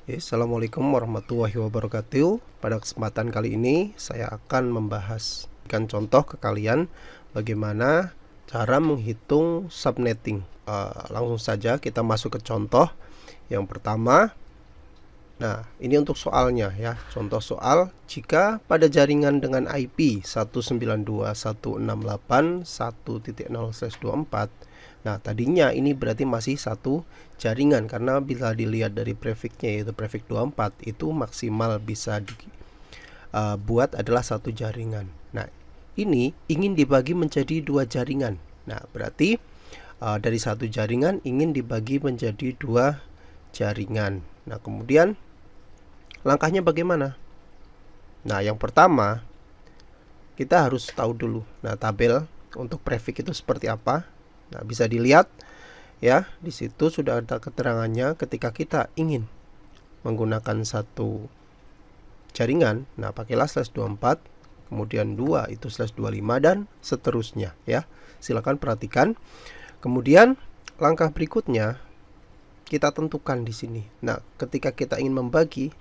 Assalamualaikum warahmatullahi wabarakatuh. Pada kesempatan kali ini saya akan membahaskan contoh ke kalian bagaimana cara menghitung subnetting. Langsung saja kita masuk ke contoh yang pertama. Nah, ini untuk soalnya ya. Contoh soal, jika pada jaringan dengan IP 192.168.1.0/24. Nah, tadinya ini berarti masih satu jaringan karena bila dilihat dari prefiknya yaitu prefik 24 itu maksimal bisa dibuat adalah satu jaringan. Nah, ini ingin dibagi menjadi dua jaringan. Nah, berarti dari satu jaringan ingin dibagi menjadi dua jaringan. Nah, kemudian langkahnya bagaimana? Nah, yang pertama kita harus tahu dulu. Nah, tabel untuk prefik itu seperti apa? Nah, bisa dilihat ya, di situ sudah ada keterangannya ketika kita ingin menggunakan satu jaringan. Nah, pakailah /24, kemudian 2 itu /25 dan seterusnya ya. Silakan perhatikan. Kemudian langkah berikutnya kita tentukan di sini. Nah, ketika kita ingin membagi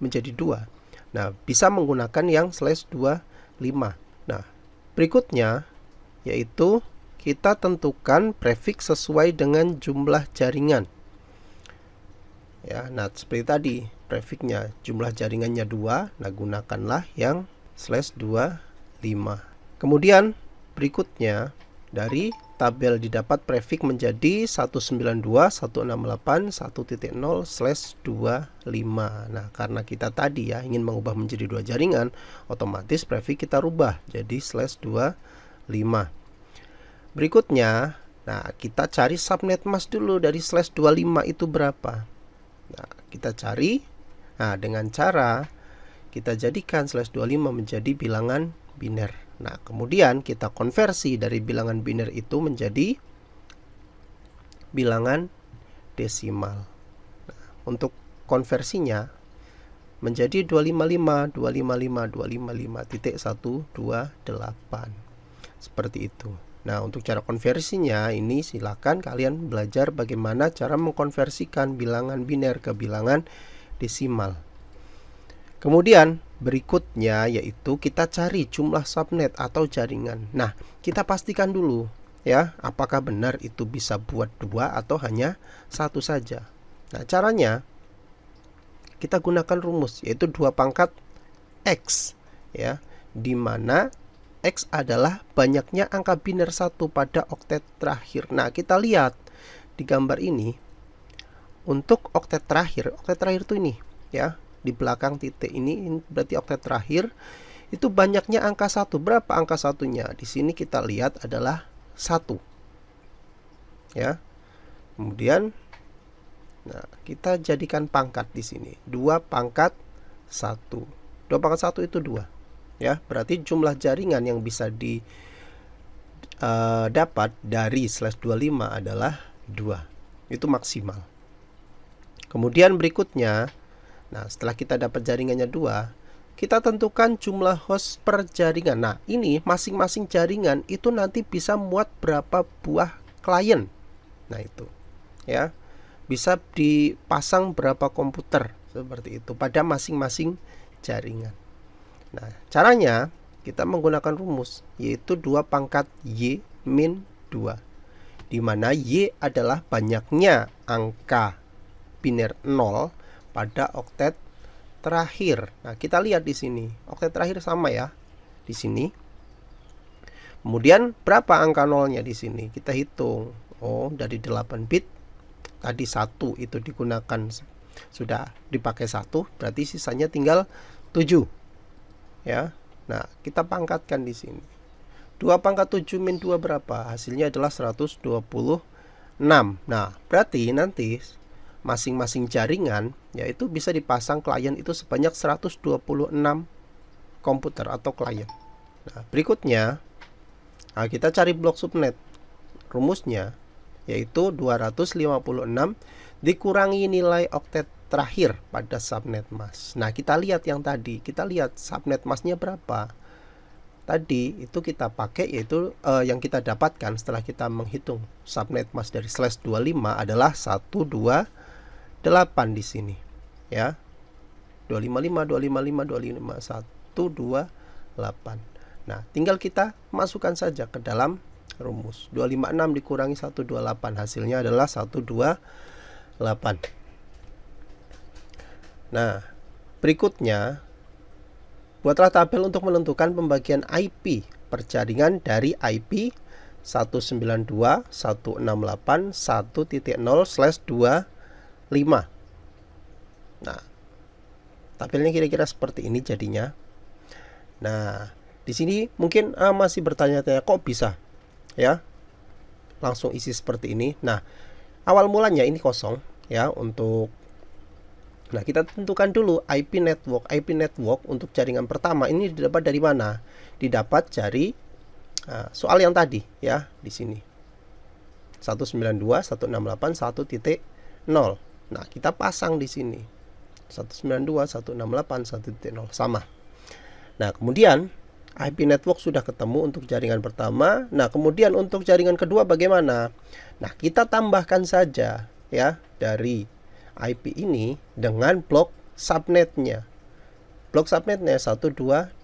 menjadi 2. Nah, bisa menggunakan yang /25. Nah, berikutnya yaitu kita tentukan prefix sesuai dengan jumlah jaringan. Ya, nah seperti tadi, prefiknya jumlah jaringannya 2, nah gunakanlah yang /25. Kemudian berikutnya dari tabel didapat prefik menjadi 192.168.1.0/25. Nah, karena kita tadi ya ingin mengubah menjadi dua jaringan, otomatis prefik kita rubah jadi /25. Berikutnya, nah kita cari subnet mask dulu dari /25 itu berapa. Nah, kita cari. Nah, dengan cara kita jadikan /25 menjadi bilangan biner. Nah, kemudian kita konversi dari bilangan biner itu menjadi bilangan desimal. Nah, untuk konversinya menjadi 255,255,255.128. Seperti itu. Nah, untuk cara konversinya ini silakan kalian belajar bagaimana cara mengkonversikan bilangan biner ke bilangan desimal. Kemudian berikutnya yaitu kita cari jumlah subnet atau jaringan. Nah, kita pastikan dulu ya, apakah benar itu bisa buat dua atau hanya satu saja. Nah, caranya kita gunakan rumus yaitu 2 pangkat X ya, di mana X adalah banyaknya angka biner 1 pada oktet terakhir. Nah, kita lihat di gambar ini untuk oktet terakhir itu ini ya, di belakang titik ini berarti oktet terakhir itu banyaknya angka 1. Berapa angka satunya? Di sini kita lihat adalah 1 ya. Kemudian nah, kita jadikan pangkat di sini 2 pangkat 1. 2 pangkat 1 itu 2 ya, berarti jumlah jaringan yang bisa didapat dari /25 adalah 2. Itu maksimal. Kemudian berikutnya, nah setelah kita dapat jaringannya 2, kita tentukan jumlah host per jaringan. Nah, ini masing-masing jaringan itu nanti bisa muat berapa buah klien. Nah, itu ya, bisa dipasang berapa komputer seperti itu pada masing-masing jaringan. Nah, caranya kita menggunakan rumus yaitu 2 pangkat Y min 2, di mana Y adalah banyaknya angka biner 0 pada oktet terakhir. Nah, kita lihat di sini oktet terakhir sama ya di sini. Kemudian berapa angka nolnya di sini? Kita hitung. Oh, dari 8 bit tadi 1 itu digunakan, sudah dipakai 1, berarti sisanya tinggal 7. Ya. Nah, kita pangkatkan di sini. 2 pangkat 7 min 2 berapa? Hasilnya adalah 126. Nah, berarti nanti masing-masing jaringan yaitu bisa dipasang klien itu sebanyak 126 komputer atau klien. Nah, berikutnya kita cari blok subnet. Rumusnya yaitu 256 dikurangi nilai oktet terakhir pada subnet mask. Nah, kita lihat yang tadi, kita lihat subnet masknya berapa. Tadi itu kita pakai yaitu yang kita dapatkan setelah kita menghitung subnet mask dari /25 adalah 128 di sini. ya. 255, 255, 255, 1, 2, 8. Nah, tinggal kita masukkan saja ke dalam rumus. 256 dikurangi 128, hasilnya adalah 128. Nah, berikutnya buatlah tabel untuk menentukan pembagian IP per jaringan dari IP 192.168.1.0/25. Nah, tabelnya kira-kira seperti ini jadinya. Nah, di sini mungkin masih bertanya-tanya kok bisa ya langsung isi seperti ini. Nah, awal mulanya ini kosong ya untuk. Nah, kita tentukan dulu IP network. IP network untuk jaringan pertama ini didapat dari mana? Didapat dari soal yang tadi ya, di sini. 192.168.1.0. Nah, kita pasang di sini. 192.168.1.0 sama. Nah, kemudian IP network sudah ketemu untuk jaringan pertama. Nah, kemudian untuk jaringan kedua bagaimana? Nah, kita tambahkan saja ya dari IP ini dengan blok subnetnya. Blok subnetnya 128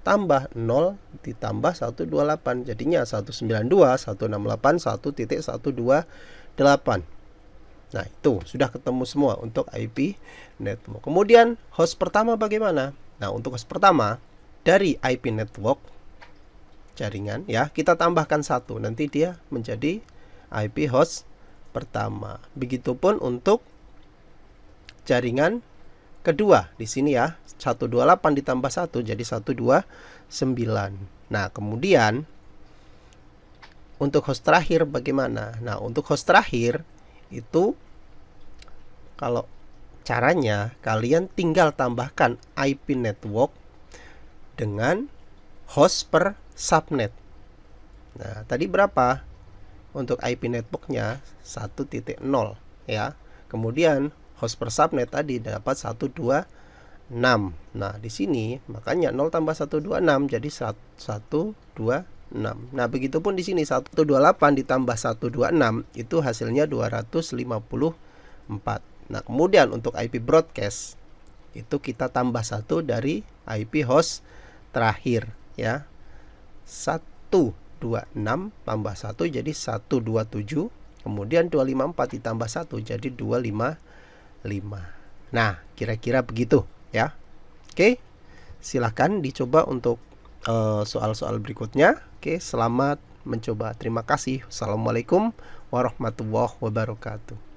tambah 0 ditambah 128 jadinya 192.168.1.128. Nah, itu sudah ketemu semua untuk IP network. Kemudian host pertama bagaimana? Nah, untuk host pertama dari IP network jaringan ya, kita tambahkan 1, nanti dia menjadi IP host pertama. Begitupun untuk jaringan kedua di sini ya, 128 ditambah 1 jadi 129. Nah, kemudian untuk host terakhir bagaimana? Nah, untuk host terakhir itu kalau caranya kalian tinggal tambahkan IP network dengan host per subnet. Nah, tadi berapa? Untuk IP networknya 1.0 ya. Kemudian host per subnet tadi dapat 126. Nah, di sini makanya 0 tambah 126 jadi 126. Nah, begitupun di sini 128 ditambah 126 itu hasilnya 254. Nah, kemudian untuk IP broadcast itu kita tambah 1 dari IP host terakhir ya. 126 tambah 1 jadi 127. Kemudian 254 ditambah 1 jadi 255. Nah, kira-kira begitu ya. Oke, silahkan dicoba untuk soal-soal berikutnya. Oke, selamat mencoba. Terima kasih. Assalamualaikum warahmatullahi wabarakatuh.